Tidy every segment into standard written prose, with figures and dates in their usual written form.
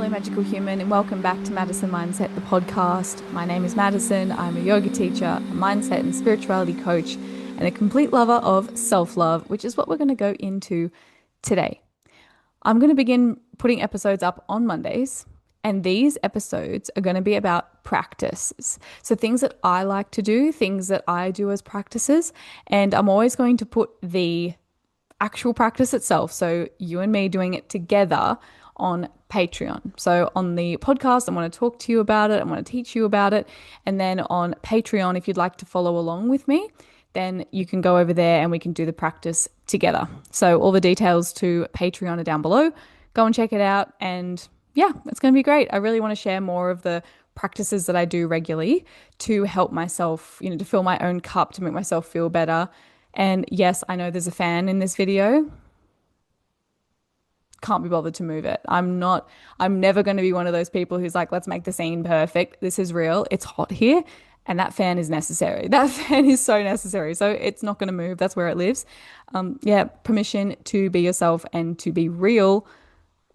Hello, magical human, and welcome back to Madison Mindset, the podcast. My name is Madison. I'm a yoga teacher, a mindset and spirituality coach, and a complete lover of self-love, which is what we're going to go into today. I'm going to begin putting episodes up on Mondays, and these episodes are going to be about practices. So things that I like to do, things that I do as practices, and I'm always going to put the actual practice itself, so you and me doing it together, on Patreon. So on the podcast, I want to talk to you about it. I want to teach you about it. And then on Patreon, if you'd like to follow along with me, then you can go over there and we can do the practice together. So all the details to Patreon are down below. Go and check it out. And yeah, it's going to be great. I really want to share more of the practices that I do regularly to help myself, to fill my own cup, to make myself feel better. And yes, I know there's a fan in this video. Can't be bothered to move it. I'm never going to be one of those people who's like, let's make the scene perfect. This is real. It's hot here. And that fan is necessary. That fan is so necessary. So it's not going to move. That's where it lives. Permission to be yourself and to be real,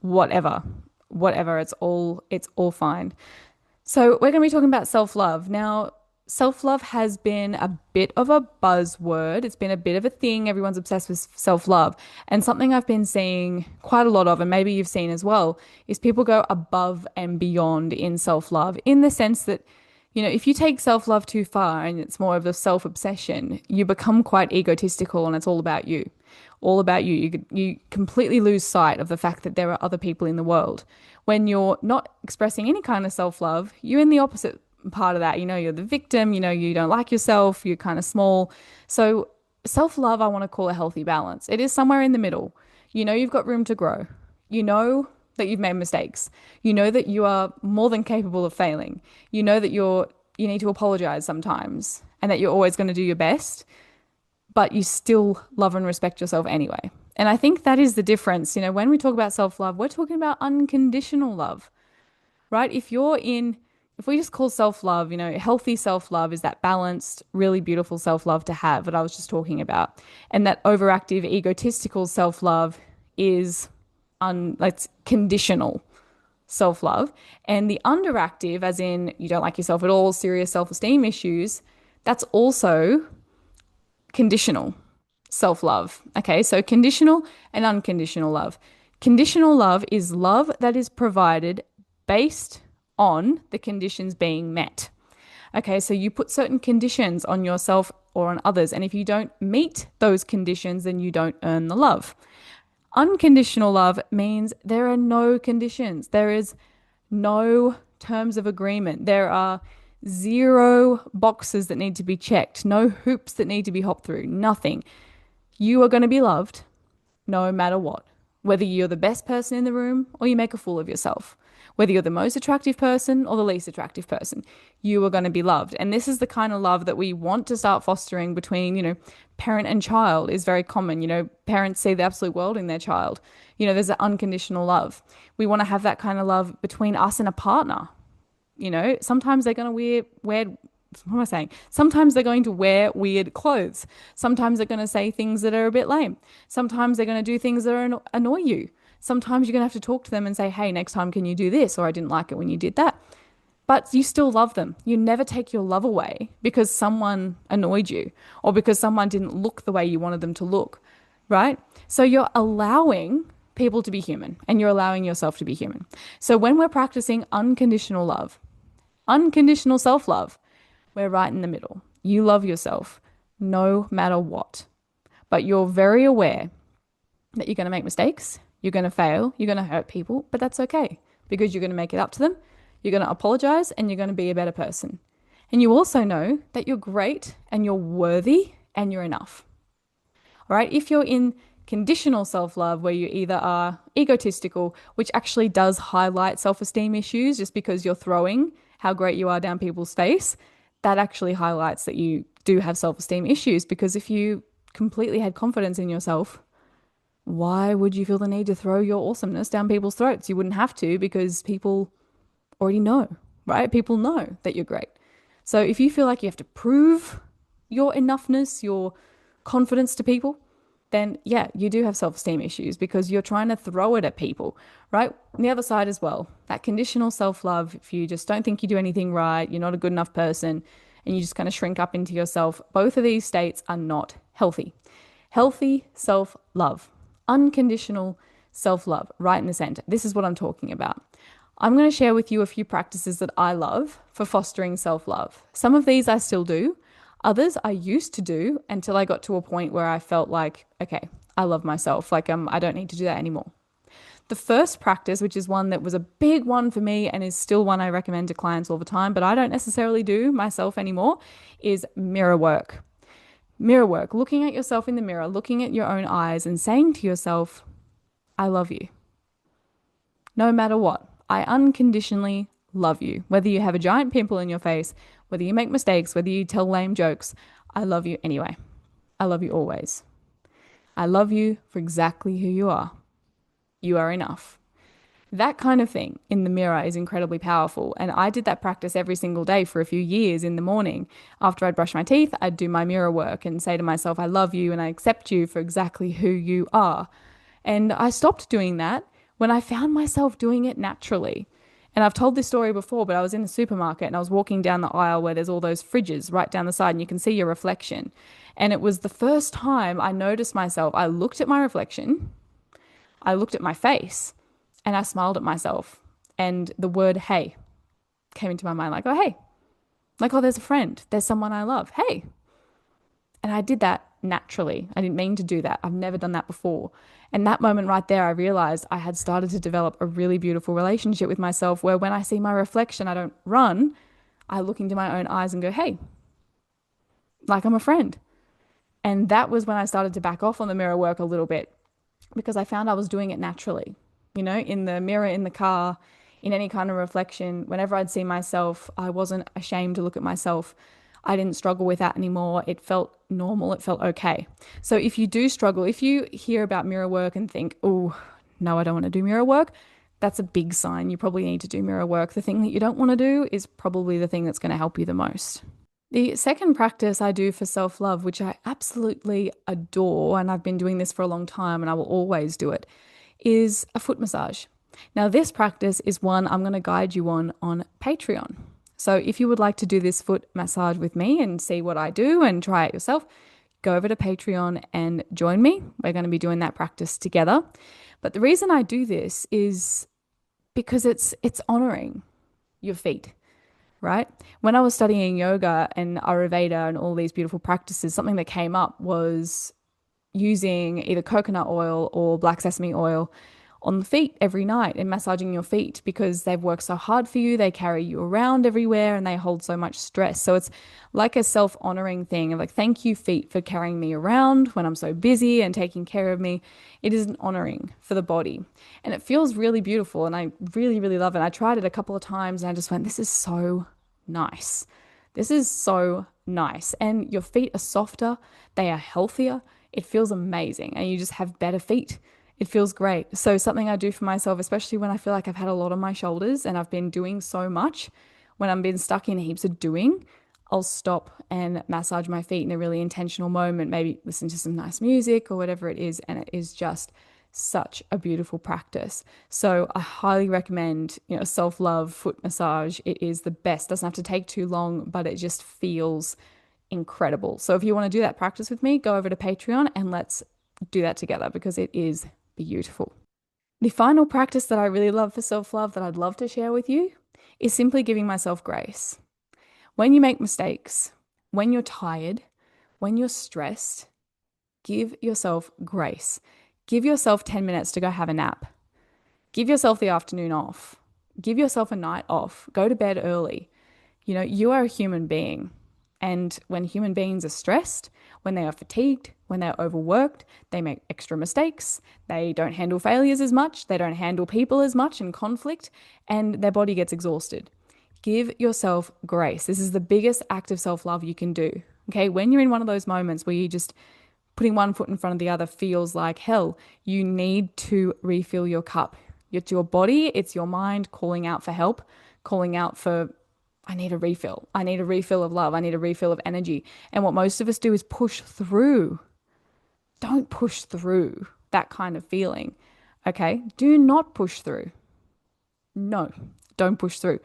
whatever. It's all fine. So we're going to be talking about self-love. Now, self-love has been a bit of a buzzword. It's been a bit of a thing. Everyone's obsessed with self-love. And something I've been seeing quite a lot of, and maybe you've seen as well, is people go above and beyond in self-love, in the sense that, if you take self-love too far and it's more of a self-obsession, you become quite egotistical and it's all about you. All about you. You completely lose sight of the fact that there are other people in the world. When you're not expressing any kind of self-love, you're in the opposite part of that. You're the victim, you don't like yourself, you're kind of small. So self-love, I want to call a healthy balance. It is somewhere in the middle. You've got room to grow. You know that you've made mistakes. You know that you are more than capable of failing. You know that you need to apologize sometimes and that you're always going to do your best, but you still love and respect yourself anyway. And I think that is the difference. When we talk about self-love, we're talking about unconditional love, right? If we just call self-love, healthy self-love is that balanced, really beautiful self-love to have that I was just talking about. And that overactive, egotistical self-love is conditional self-love. And the underactive, as in you don't like yourself at all, serious self-esteem issues, that's also conditional self-love. Okay, so conditional and unconditional love. Conditional love is love that is provided based on the conditions being met. Okay, so you put certain conditions on yourself or on others, and if you don't meet those conditions, then you don't earn the love. Unconditional love means there are no conditions. There is no terms of agreement. There are zero boxes that need to be checked, no hoops that need to be hopped through, nothing. You are going to be loved no matter what, whether you're the best person in the room or you make a fool of yourself. Whether you're the most attractive person or the least attractive person, you are going to be loved. And this is the kind of love that we want to start fostering between, parent and child is very common. Parents see the absolute world in their child. There's an unconditional love. We want to have that kind of love between us and a partner. Sometimes they're going to Sometimes they're going to wear weird clothes. Sometimes they're going to say things that are a bit lame. Sometimes they're going to do things that annoy you. Sometimes you're going to have to talk to them and say, hey, next time, can you do this? Or I didn't like it when you did that. But you still love them. You never take your love away because someone annoyed you or because someone didn't look the way you wanted them to look, right? So you're allowing people to be human and you're allowing yourself to be human. So when we're practicing unconditional love, unconditional self-love, we're right in the middle. You love yourself no matter what. But you're very aware that you're going to make mistakes. You're going to fail, you're going to hurt people, but that's okay because you're going to make it up to them, you're going to apologize, and you're going to be a better person. And you also know that you're great and you're worthy and you're enough. All right, if you're in conditional self-love where you either are egotistical, which actually does highlight self-esteem issues just because you're throwing how great you are down people's face, that actually highlights that you do have self-esteem issues, because if you completely had confidence in yourself, why would you feel the need to throw your awesomeness down people's throats? You wouldn't have to, because people already know, right? People know that you're great. So if you feel like you have to prove your enoughness, your confidence to people, then yeah, you do have self-esteem issues because you're trying to throw it at people, right? On the other side as well, that conditional self-love, if you just don't think you do anything right, you're not a good enough person, and you just kind of shrink up into yourself, both of these states are not healthy. Healthy self-love, unconditional self-love, right in the center. This is what I'm talking about. I'm going to share with you a few practices that I love for fostering self-love. Some of these I still do. Others I used to do until I got to a point where I felt like, okay, I love myself. Like I don't need to do that anymore. The first practice, which is one that was a big one for me and is still one I recommend to clients all the time, but I don't necessarily do myself anymore, is mirror work. Mirror work, looking at yourself in the mirror, looking at your own eyes and saying to yourself, I love you. No matter what, I unconditionally love you. Whether you have a giant pimple in your face, whether you make mistakes, whether you tell lame jokes, I love you anyway. I love you always. I love you for exactly who you are. You are enough. That kind of thing in the mirror is incredibly powerful. And I did that practice every single day for a few years in the morning. After I'd brush my teeth, I'd do my mirror work and say to myself, I love you and I accept you for exactly who you are. And I stopped doing that when I found myself doing it naturally. And I've told this story before, but I was in the supermarket and I was walking down the aisle where there's all those fridges right down the side and you can see your reflection. And it was the first time I noticed myself. I looked at my reflection, I looked at my face, and I smiled at myself. And the word hey came into my mind like, oh, hey, like, oh, there's a friend, there's someone I love. Hey. And I did that naturally. I didn't mean to do that. I've never done that before. And that moment right there, I realized I had started to develop a really beautiful relationship with myself where when I see my reflection, I don't run. I look into my own eyes and go, hey, like I'm a friend. And that was when I started to back off on the mirror work a little bit because I found I was doing it naturally, in the mirror, in the car, in any kind of reflection. Whenever I'd see myself, I wasn't ashamed to look at myself. I didn't struggle with that anymore. It felt normal. It felt okay. So if you do struggle, if you hear about mirror work and think, oh, no, I don't want to do mirror work, that's a big sign. You probably need to do mirror work. The thing that you don't want to do is probably the thing that's going to help you the most. The second practice I do for self-love, which I absolutely adore, and I've been doing this for a long time and I will always do it, is a foot massage. Now, this practice is one I'm going to guide you on Patreon. So if you would like to do this foot massage with me and see what I do and try it yourself, go over to Patreon and join me. We're going to be doing that practice together. But the reason I do this is because it's honoring your feet, right? When I was studying yoga and Ayurveda and all these beautiful practices, something that came up was using either coconut oil or black sesame oil on the feet every night and massaging your feet because they've worked so hard for you. They carry you around everywhere and they hold so much stress. So it's like a self-honoring thing of like, thank you, feet, for carrying me around when I'm so busy and taking care of me. It is an honoring for the body. And it feels really beautiful. And I really, really love it. I tried it a couple of times and I just went, this is so nice. This is so nice. And your feet are softer. They are healthier. It feels amazing. And you just have better feet. It feels great. So something I do for myself, especially when I feel like I've had a lot on my shoulders and I've been doing so much, when I'm being stuck in heaps of doing, I'll stop and massage my feet in a really intentional moment, maybe listen to some nice music or whatever it is. And it is just such a beautiful practice. So I highly recommend, self-love foot massage. It is the best. Doesn't have to take too long, but it just feels incredible. So if you want to do that practice with me, go over to Patreon and let's do that together because it is beautiful. The final practice that I really love for self-love that I'd love to share with you is simply giving myself grace. When you make mistakes, when you're tired, when you're stressed, give yourself grace. Give yourself 10 minutes to go have a nap. Give yourself the afternoon off. Give yourself a night off. Go to bed early. You are a human being. And when human beings are stressed, when they are fatigued, when they're overworked, they make extra mistakes. They don't handle failures as much. They don't handle people as much in conflict, and their body gets exhausted. Give yourself grace. This is the biggest act of self-love you can do. Okay, when you're in one of those moments where you just putting one foot in front of the other feels like hell, you need to refill your cup. It's your body, it's your mind calling out for help, calling out for, I need a refill. I need a refill of love. I need a refill of energy. And what most of us do is push through Don't push through that kind of feeling. Okay? Do not push through. No, don't push through.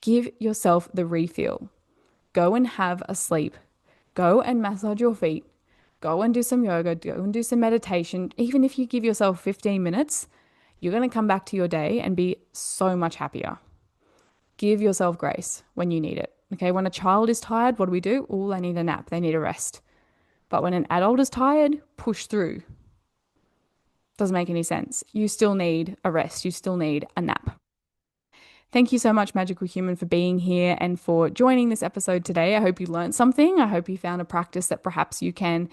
Give yourself the refill. Go and have a sleep. Go and massage your feet. Go and do some yoga. Go and do some meditation. Even if you give yourself 15 minutes, you're going to come back to your day and be so much happier. Give yourself grace when you need it. Okay, when a child is tired, what do? Oh, they need a nap. They need a rest. But when an adult is tired, push through. Doesn't make any sense. You still need a rest. You still need a nap. Thank you so much, Magical Human, for being here and for joining this episode today. I hope you learned something. I hope you found a practice that perhaps you can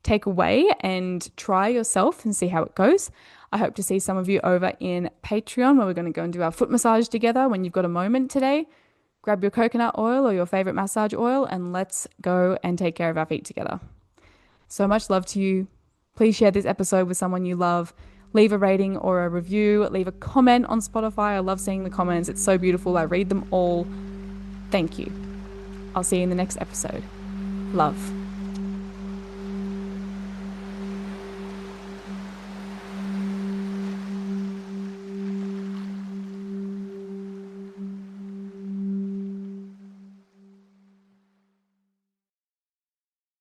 take away and try yourself and see how it goes. I hope to see some of you over in Patreon, where we're going to go and do our foot massage together when you've got a moment today. Grab your coconut oil or your favorite massage oil and let's go and take care of our feet together. So much love to you. Please share this episode with someone you love. Leave a rating or a review. Leave a comment on Spotify. I love seeing the comments. It's so beautiful. I read them all. Thank you. I'll see you in the next episode. Love.